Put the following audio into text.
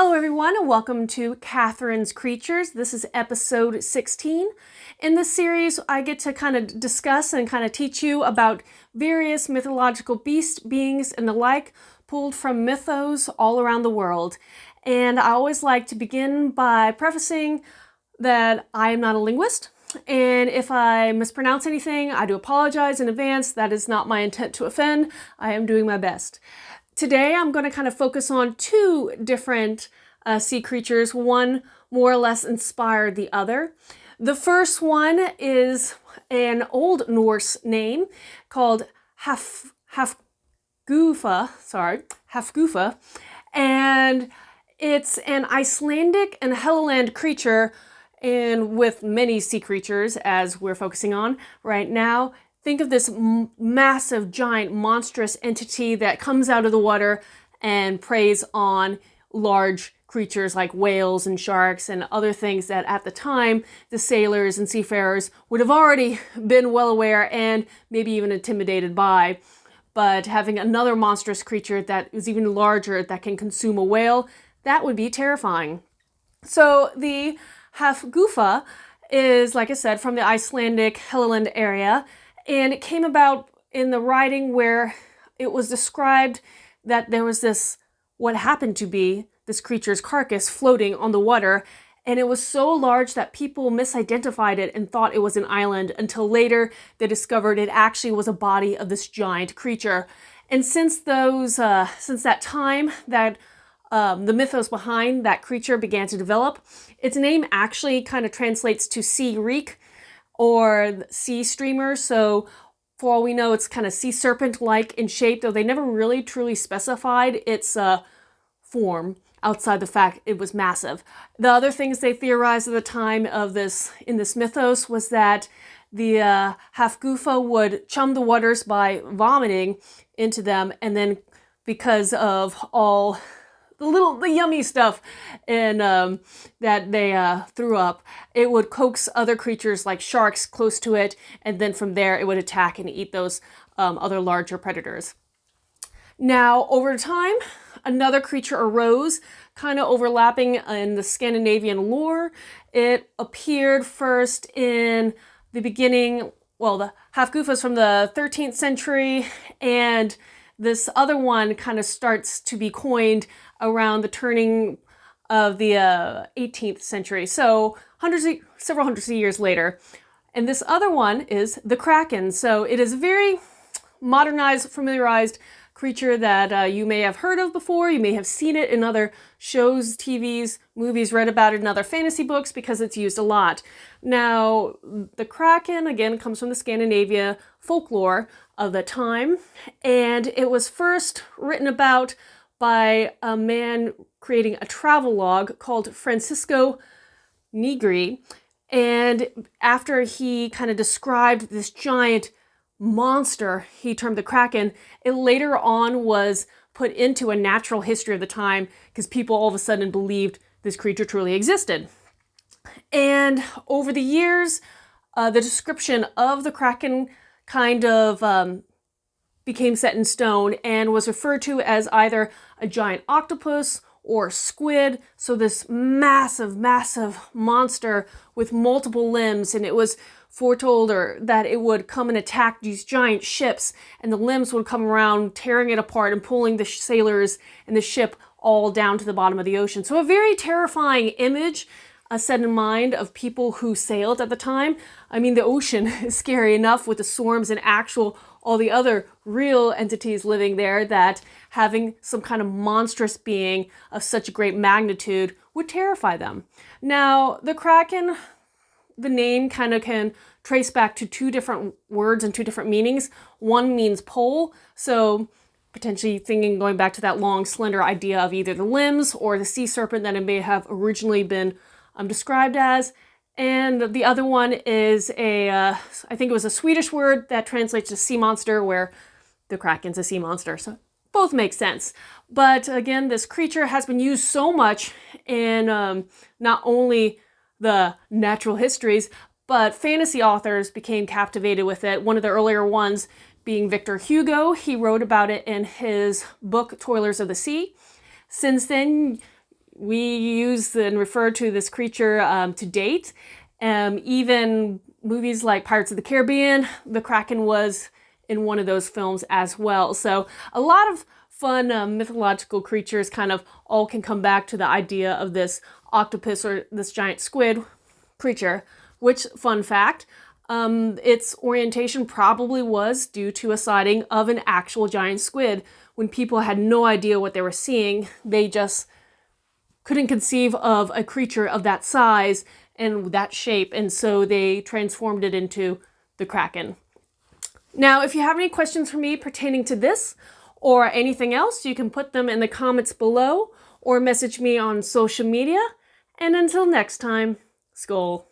Hello everyone and welcome to Katharine's Creatures. This is episode 16. In this series I get to kind of discuss and kind of teach you about various mythological beasts, beings, and the like pulled from mythos all around the world. And I always like to begin by prefacing that I am not a linguist. And if I mispronounce anything, I do apologize in advance. That is not my intent to offend. I am doing my best. Today I'm going to kind of focus on two different sea creatures, one more or less inspired the other. The first one is an Old Norse name called Hafgufa, and it's an Icelandic and Helluland creature, and with many sea creatures as we're focusing on right now. Think of this massive, giant, monstrous entity that comes out of the water and preys on large creatures like whales and sharks and other things that at the time the sailors and seafarers would have already been well aware and maybe even intimidated by. But having another monstrous creature that is even larger that can consume a whale, that would be terrifying. So the Hafgufa is, like I said, from the Icelandic Helluland area. And it came about in the writing where it was described that there was this, what happened to be this creature's carcass floating on the water. And it was so large that people misidentified it and thought it was an island until later they discovered it actually was a body of this giant creature. And since that time that the mythos behind that creature began to develop, its name actually kind of translates to sea reek, or sea streamer. So for all we know, it's kind of sea serpent-like in shape, though they never really truly specified its form outside the fact it was massive. The other things they theorized at the time of this, in this mythos, was that the Hafgufa would chum the waters by vomiting into them, and then because of all the yummy stuff and that they threw up, it would coax other creatures like sharks close to it, and then from there it would attack and eat those other larger predators. Now, over time, another creature arose, kind of overlapping in the Scandinavian lore. It appeared first in the beginning, well, the Hafgufas from the 13th century, and this other one kind of starts to be coined around the turning of the 18th century, so several hundreds of years later. And this other one is the Kracken. So it is a very modernized, familiarized creature that you may have heard of before. You may have seen it in other shows, TVs, movies, read about it in other fantasy books because it's used a lot. Now, the Kracken, again, comes from the Scandinavian folklore of the time, and it was first written about by a man creating a travel log called Francisco Negri. And after he kind of described this giant monster he termed the Kraken, it later on was put into a natural history of the time because people all of a sudden believed this creature truly existed. And over the years, the description of the Kraken kind of became set in stone and was referred to as either a giant octopus or squid. So this massive, massive monster with multiple limbs, and it was foretold that it would come and attack these giant ships, and the limbs would come around tearing it apart and pulling the sailors and the ship all down to the bottom of the ocean. So a very terrifying image set in mind of people who sailed at the time. I mean, the ocean is scary enough with the swarms and all the other real entities living there, that having some kind of monstrous being of such great magnitude would terrify them. Now, the Kraken, the name kind of can trace back to two different words and two different meanings. One means pole, so potentially going back to that long, slender idea of either the limbs or the sea serpent that it may have originally been described as. And the other one is I think it was a Swedish word that translates to sea monster, where the Kraken's a sea monster. So both make sense. But again, this creature has been used so much in not only the natural histories, but fantasy authors became captivated with it. One of the earlier ones being Victor Hugo. He wrote about it in his book, Toilers of the Sea. Since then, we use and refer to this creature to date. Even movies like Pirates of the Caribbean, the Kraken was in one of those films as well. So a lot of fun mythological creatures kind of all can come back to the idea of this octopus or this giant squid creature, which, fun fact, its orientation probably was due to a sighting of an actual giant squid. When people had no idea what they were seeing, they just couldn't conceive of a creature of that size and that shape, and so they transformed it into the Kraken. Now, if you have any questions for me pertaining to this or anything else, you can put them in the comments below or message me on social media. And until next time, Skål.